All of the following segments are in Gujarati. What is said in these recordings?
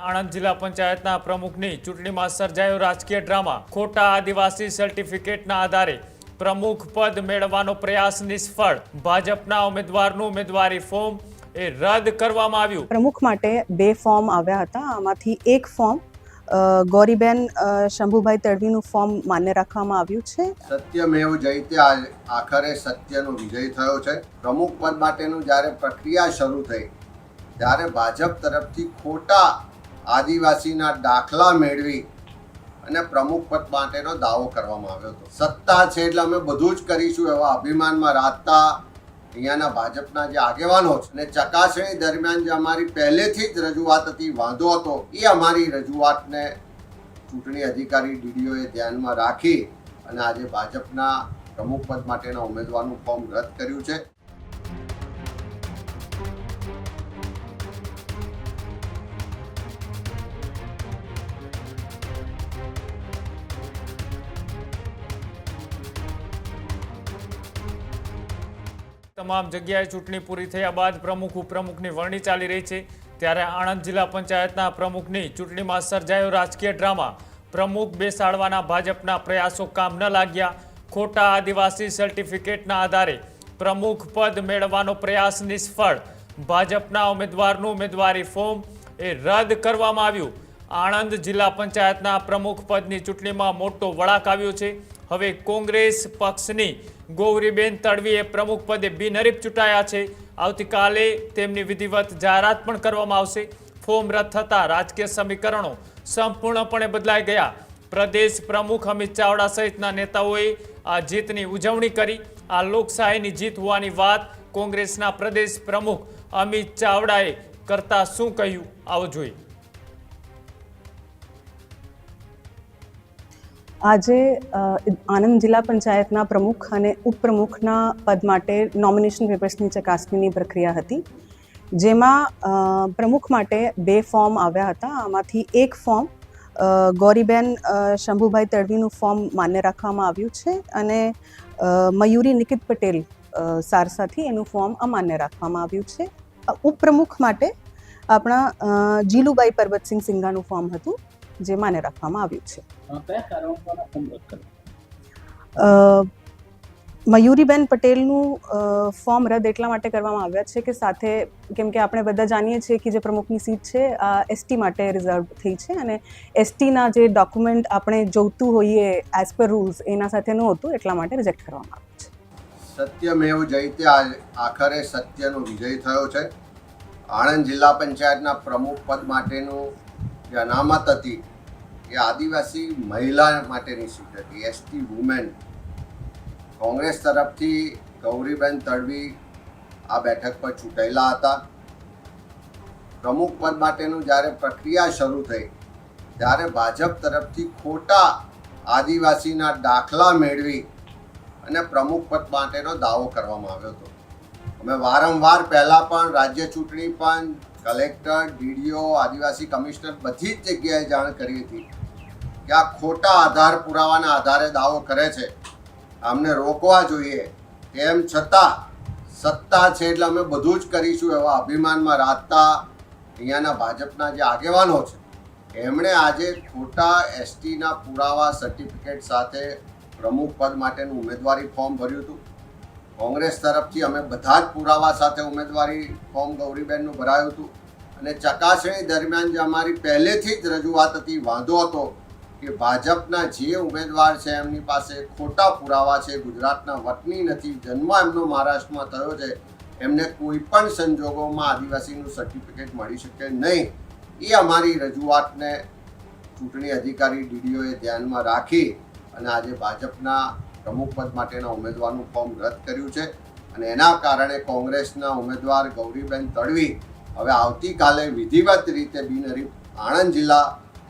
આણંદ જિલ્લા પંચાયતના પ્રમુખની ચૂંટણીમાં સર્જાયો રાજકીય ડ્રામા। ખોટા આદિવાસી સર્ટિફિકેટના આધારે પ્રમુખ પદ મેળવવાનો પ્રયાસ નિષ્ફળ। ભાજપના ઉમેદવારનું ઉમેદવારી ફોર્મ રદ કરવામાં આવ્યું। પ્રમુખ માટે 2 ફોર્મ આવ્યા હતા। આમાંથી એક ફોર્મ ગૌરીબેન શંભુભાઈ તડવીનું ફોર્મ માન્ય રાખવામાં આવ્યું છે। સત્યમેવ જયતે આખરે સત્યનો વિજય થયો છે। પ્રમુખ પદ માટેનું જ્યારે પ્રક્રિયા શરૂ થઈ ત્યારે ભાજપ તરફથી ખોટા આદિવાસીના દાખલા મેળવી અને પ્રમુખ પદ માટેનો દાવો કરવામાં આવ્યો હતો। સત્તા છે એટલે અમે બધું જ કરીશું એવા અભિમાનમાં રાખતા અહીંયાના ભાજપના જે આગેવાનો છે અને ચકાસણી દરમિયાન જે અમારી પહેલેથી જ રજૂઆત હતી, વાંધો હતો, એ અમારી રજૂઆતને ચૂંટણી અધિકારી ડીડીઓએ ધ્યાનમાં રાખી અને આજે ભાજપના પ્રમુખ પદ માટેના ઉમેદવારનું ફોર્મ રદ કર્યું છે। તમામ જગ્યાએ ચૂંટણી પૂરી થયા બાદ પ્રમુખ ઉપપ્રમુખની વરણી ચાલી રહી છે। ત્યારે આણંદ જિલ્લા પંચાયતના પ્રમુખની ચૂંટણીમાં સર્જાયો રાજકીય ડ્રામા। પ્રમુખ બેસાડવાના ભાજપના પ્રયાસો કામ ન લાગ્યા। ખોટા આદિવાસી સર્ટિફિકેટના આધારે પ્રમુખ પદ મેળવવાનો પ્રયાસ નિષ્ફળ। ભાજપના ઉમેદવારનું ઉમેદવારી ફોર્મ રદ કરવામાં આવ્યું। આણંદ જિલ્લા પંચાયતના પ્રમુખ પદની ચૂંટણીમાં મોટો વળાંક આવ્યો છે। હવે કોંગ્રેસ પક્ષની ગૌરીબેન તડવીએ પ્રમુખ પદે બિનહરીફ ચૂંટાયા છે। આવતીકાલે તેમની વિધિવત જાહેરાત પણ કરવામાં આવશે। ફોર્મ રદ થતાં રાજકીય સમીકરણો સંપૂર્ણપણે બદલાઈ ગયા। પ્રદેશ પ્રમુખ અમિત ચાવડા સહિતના નેતાઓએ આ જીતની ઉજવણી કરી। આ લોકશાહીની જીત હોવાની વાત કોંગ્રેસના પ્રદેશ પ્રમુખ અમિત ચાવડાએ કરતા શું કહ્યું, આવો જોઈએ। આજે આણંદ જિલ્લા પંચાયતના પ્રમુખ અને ઉપપ્રમુખના પદ માટે નોમિનેશન પેપર્સની ચકાસણીની પ્રક્રિયા હતી, જેમાં પ્રમુખ માટે 2 ફોર્મ આવ્યા હતા। આમાંથી એક ફોર્મ ગૌરીબેન શંભુભાઈ તડવીનું ફોર્મ માન્ય રાખવામાં આવ્યું છે અને મયુરી નિકિત પટેલ સારસાથી એનું ફોર્મ અમાન્ય રાખવામાં આવ્યું છે। ઉપપ્રમુખ માટે આપણા જીલુબાઈ પરબતસિંહ સિંઘાનું ફોર્મ હતું જે માન્ય રાખવામાં આવ્યું છે। મયુરીબેન પટેલનું ફોર્મ રદ એટલા માટે કરવામાં આવ્યા છે કે સાથે કેમ કે આપણે બધા જાણીએ છીએ કે જે પ્રમુખની સીટ છે આ એસટી માટે રિઝર્વ થઈ છે અને એસટીના જે ડોક્યુમેન્ટ આપણે જોઈતું હોઈએ એઝ પર રૂલ્સ એના સાથે નહોતું, એટલા માટે રિજેક્ટ કરવામાં આવ્યું છે। સત્યમેવ જયતે આખરે સત્યનો વિજય થયો છે। આણંદ જિલ્લા પંચાયતના પ્રમુખ પદ માટેનું જે અનામત હતી એ આદિવાસી મહિલા માટેની સીટ હતી, એસટી વુમેન। કોંગ્રેસ તરફથી ગૌરીબેન તડવી આ બેઠક પર ચૂંટાયેલા હતા। પ્રમુખ પદ માટેનું જ્યારે પ્રક્રિયા શરૂ થઈ ત્યારે ભાજપ તરફથી ખોટા આદિવાસીના દાખલા મેળવી અને પ્રમુખ પદ માટેનો દાવો કરવામાં આવ્યો હતો। અમે વારંવાર પહેલાં પણ રાજ્ય ચૂંટણી પણ કલેક્ટર, ડીડીઓ, આદિવાસી કમિશનર બધી જ જગ્યાએ જાણ કરી હતી કે આ ખોટા આધાર પુરાવાના આધારે દાવો કરે છે, આમને રોકવા જોઈએ। તેમ છતાં સત્તા છે એટલે અમે બધું જ કરીશું એવા અભિમાનમાં રાખતા અહીંયાના ભાજપના જે આગેવાનો છે એમણે આજે ખોટા એસટીના પુરાવા સર્ટિફિકેટ સાથે પ્રમુખ પદ માટેનું ઉમેદવારી ફોર્મ ભર્યું હતું। કોંગ્રેસ તરફથી અમે બધા જ પુરાવા સાથે ઉમેદવારી ફોર્મ ગૌરીબેનનું ભરાયું હતું અને ચકાસણી દરમિયાન જે અમારી પહેલેથી જ રજૂઆત હતી, વાંધો હતો કે ભાજપના જે ઉમેદવાર છે એમની પાસે ખોટા પુરાવા છે, ગુજરાતના વતની નથી, જન્મ એમનો મહારાષ્ટ્રમાં થયો છે, એમને કોઈ પણ સંજોગોમાં આદિવાસીનું સર્ટિફિકેટ મળી શકે નહીં, એ અમારી રજૂઆતને ચૂંટણી અધિકારી ડીડીઓએ ધ્યાનમાં રાખી અને આજે ભાજપના પ્રમુખ પદ માટેના ઉમેદવારનું ફોર્મ રદ કર્યું છે અને એના કારણે કોંગ્રેસના ઉમેદવાર ગૌરીબેન તડવી હવે આવતીકાલે વિધિવત રીતે બિનહરીફ આણંદ જિલ્લા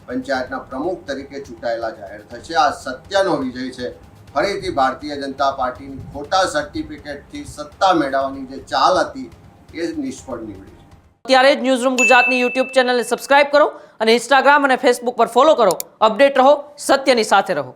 પંચાયતના પ્રમુખ તરીકે ચૂંટાયેલા જાહેર થશે। આ સત્યનો વિજય છે। ફરીથી ભારતીય જનતા પાર્ટીની ખોટા સર્ટિફિકેટથી સત્તા મેળવવાની જે ચાલ હતી એ નિષ્ફળ નીવડી છે। અત્યારે જ ન્યૂઝરૂમ ગુજરાતની યુટ્યુબ ચેનલને સબસ્ક્રાઇબ કરો અને ઇન્સ્ટાગ્રામ અને ફેસબુક પર ફોલો કરો। અપડેટ રહો, સત્યની સાથે રહો।